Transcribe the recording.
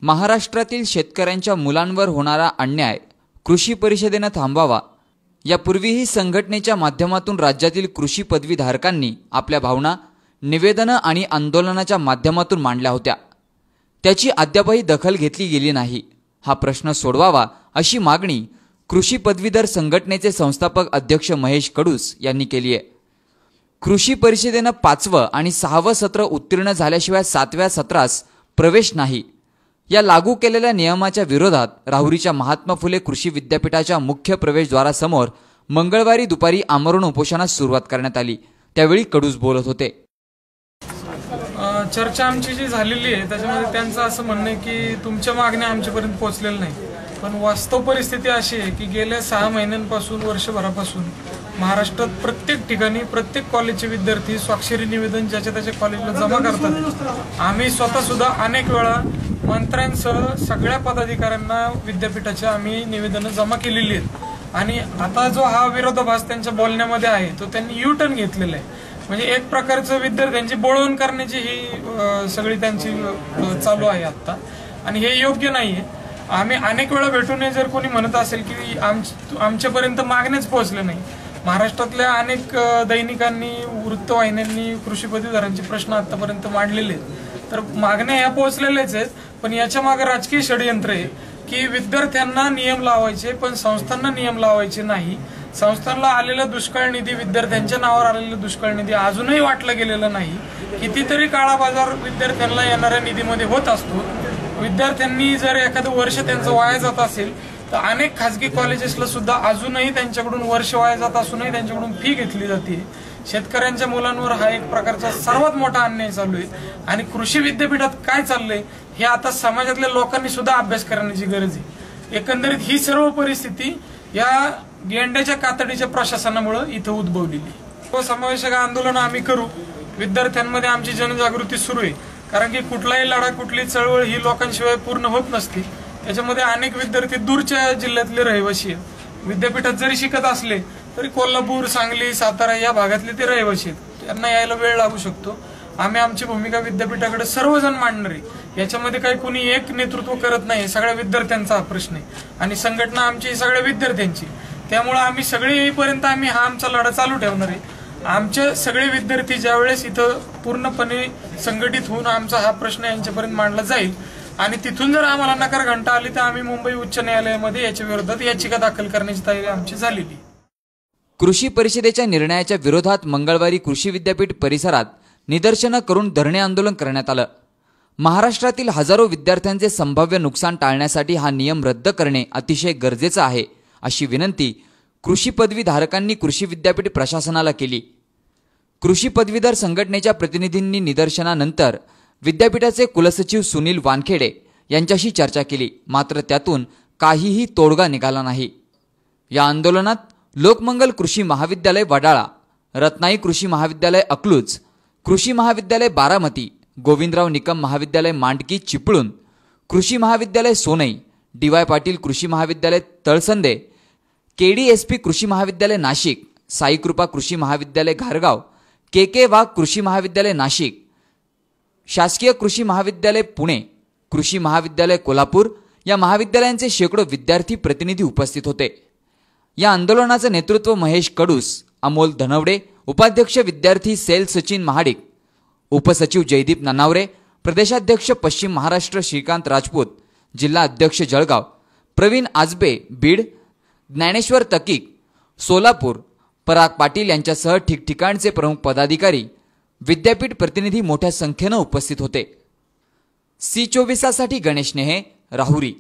महाराष्ट्रातील शेतकऱ्यांच्या मुलांवर होणारा अन्याय कृषी परिषदेने थांबवावा। यापूर्वीही संघटनेच्या माध्यमातून राज्यातील कृषी पदवीधारकांनी आपल्या भावना निवेदने आणि आंदोलनाच्या माध्यमातून मांडल्या होत्या। त्याची अद्यापही दखल घेतली गेली नाही। हा प्रश्न सोडवावा अशी मागणी कृषी पदवीधर संघटनेचे संस्थापक अध्यक्ष महेश कडूस यांनी केली आहे। कृषी परिषदेने 5वे आणि 6वे सत्र उत्तीर्ण झाल्याशिवाय 7व्या सत्रास प्रवेश नाही या लागू केलेल्या नियमाच्या विरोधात राहुरीच्या महात्मा फुले कृषी विद्यापीठाच्या मुख्य प्रवेशद्वारासमोर मंगळवारी दुपारी आमरण उपोषणास सुरुवात करण्यात आली। त्यावेळी कडूस बोलत होते। चर्चा आमची जी झालेली आहे त्याच्यामध्ये त्यांचं असं म्हणणं आहे की तुमच्या मागण्या आमच्यापर्यंत पोहोचलेल्या नाही, पण वास्तव परिस्थिती अशी आहे की गेल्या 6 महिन्यांपासून वर्षभरापासून महाराष्ट्रात प्रत्येक ठिकाणी प्रत्येक कॉलेजचे विद्यार्थी स्वाक्षरी निवेदन ज्याच्या त्याच्या कॉलेजला जमा करतात। आम्ही स्वतः सुद्धा अनेक वेळा मंत्र्यांसह सगळ्या पदाधिकाऱ्यांना विद्यापीठाच्या आम्ही निवेदनं जमा केलेली आहेत आणि आता जो हा विरोधाभास त्यांच्या बोलण्यामध्ये आहे तो त्यांनी यू टर्न घेतलेला आहे। म्हणजे एक प्रकारचं विद्यार्थ्यांची बोळवण करण्याची ही सगळी त्यांची चालू आहे आता आणि हे योग्य नाहीये। आम्ही अनेक वेळा भेटून जर कोणी म्हणत असेल की आमच्यापर्यंत मागण्याच पोहोचले नाही, महाराष्ट्रातल्या अनेक दैनिकांनी वृत्तवाहिन्यांनी कृषी पदवीधरांचे प्रश्न आतापर्यंत मांडलेले आहेत, तर मागण्या ह्या पोहोचलेल्याच आहेत, पण याच्या मागे राजकीय षडयंत्र आहे की विद्यार्थ्यांना नियम लावायचे पण संस्थांना नियम लावायचे नाही। संस्थांना आलेला दुष्काळ निधी विद्यार्थ्यांच्या नावावर आलेला दुष्काळ निधी अजूनही वाटला गेलेला नाही। कितीतरी काळा बाजार विद्यार्थ्यांना येणाऱ्या निधीमध्ये होत असतो। विद्यार्थ्यांनी जर एखादं वर्ष त्यांचं वाया जात असेल तर अनेक खासगी कॉलेजेसला सुद्धा अजूनही त्यांच्याकडून वर्ष वाया जात असूनही त्यांच्याकडून फी घेतली जाते। शेतकऱ्यांच्या मुलांवर हा एक प्रकारचा सर्वात मोठा अन्याय चालू आहे आणि कृषी विद्यापीठात काय चाललंय हे आता समाजातल्या लोकांनी सुद्धा अभ्यास करण्याची गरज आहे। एकंदरीत ही सर्व परिस्थिती या गेंड्याच्या कातडीच्या प्रशासनामुळे इथं उद्भवलेली। समावेशक आंदोलन आम्ही करू, विद्यार्थ्यांमध्ये आमची जनजागृती सुरू आहे, कारण की कुठलाही लढा कुठली चळवळ ही लोकांशिवाय पूर्ण होत नसते। त्याच्यामध्ये अनेक विद्यार्थी दूरच्या जिल्ह्यातले रहिवासी आहेत, विद्यापीठात जरी शिकत असले तरी कोल्हापूर, सांगली, सातारा या भागातले ते रहिवासी आहेत, त्यांना यायला वेळ लागू शकतो। आम्ही आमची भूमिका विद्यापीठाकडे सर्वजण मांडणार आहे। याच्यामध्ये काही कुणी एक नेतृत्व करत नाही, सगळ्या विद्यार्थ्यांचा हा प्रश्न आहे आणि संघटना आमची सगळ्या विद्यार्थ्यांची, त्यामुळे आम्ही सगळे येईपर्यंत आम्ही हा आमचा लढा चालू ठेवणार आहे। आमचे सगळे विद्यार्थी ज्यावेळेस इथं पूर्णपणे संघटित होऊन आमचा हा प्रश्न यांच्यापर्यंत मांडला जाईल आणि तिथून जर आम्हाला नकार घंटा आली तर आम्ही मुंबई उच्च न्यायालयामध्ये याच्या विरोधात याचिका दाखल करण्याची तयारी आमची झालेली। कृषी परिषदेच्या निर्णयाच्या विरोधात मंगळवारी कृषी विद्यापीठ परिसरात निदर्शनं करून धरणे आंदोलन करण्यात आलं। महाराष्ट्रातील हजारो विद्यार्थ्यांचे संभाव्य नुकसान टाळण्यासाठी हा नियम रद्द करणे अतिशय गरजेचं आहे अशी विनंती कृषी पदवीधारकांनी कृषी विद्यापीठ प्रशासनाला केली। कृषी पदवीधर संघटनेच्या प्रतिनिधींनी निदर्शनानंतर विद्यापीठाचे कुलसचिव सुनील वानखेडे यांच्याशी चर्चा केली, मात्र त्यातून काहीही तोडगा निघाला नाही। या आंदोलनात लोकमंगल कृषी महाविद्यालय वडाळा, रत्नाई कृषी महाविद्यालय अकलूज, कृषी महाविद्यालय बारामती, गोविंदराव निकम महाविद्यालय मांडकी चिपळूण, कृषी महाविद्यालय सोनई, डी.वाय. पाटील कृषी महाविद्यालय तळसंदे, के.डी.एस.पी. कृषी महाविद्यालय नाशिक, साईकृपा कृषी महाविद्यालय घारगाव, के.के. वाघ कृषी महाविद्यालय नाशिक, शासकीय कृषी महाविद्यालय पुणे, कृषी महाविद्यालय कोल्हापूर या महाविद्यालयांचे शेकडो विद्यार्थी प्रतिनिधी उपस्थित होते। या आंदोलनाचे नेतृत्व महेश कडूस, अमोल धनवडे, उपाध्यक्ष विद्यार्थी सेल सचिन महाडिक, उपसचिव जयदीप ननावरे, प्रदेशाध्यक्ष पश्चिम महाराष्ट्र श्रीकांत राजपूत, जिल्हा अध्यक्ष जळगाव प्रवीण आजबे बीड, ज्ञानेश्वर तकीक सोलापूर, पराग पाटील यांच्यासह ठिकठिकाणचे प्रमुख पदाधिकारी, विद्यापीठ प्रतिनिधी मोठ्या संख्येने उपस्थित होते। C24 साठी गणेश नेहे, राहुरी।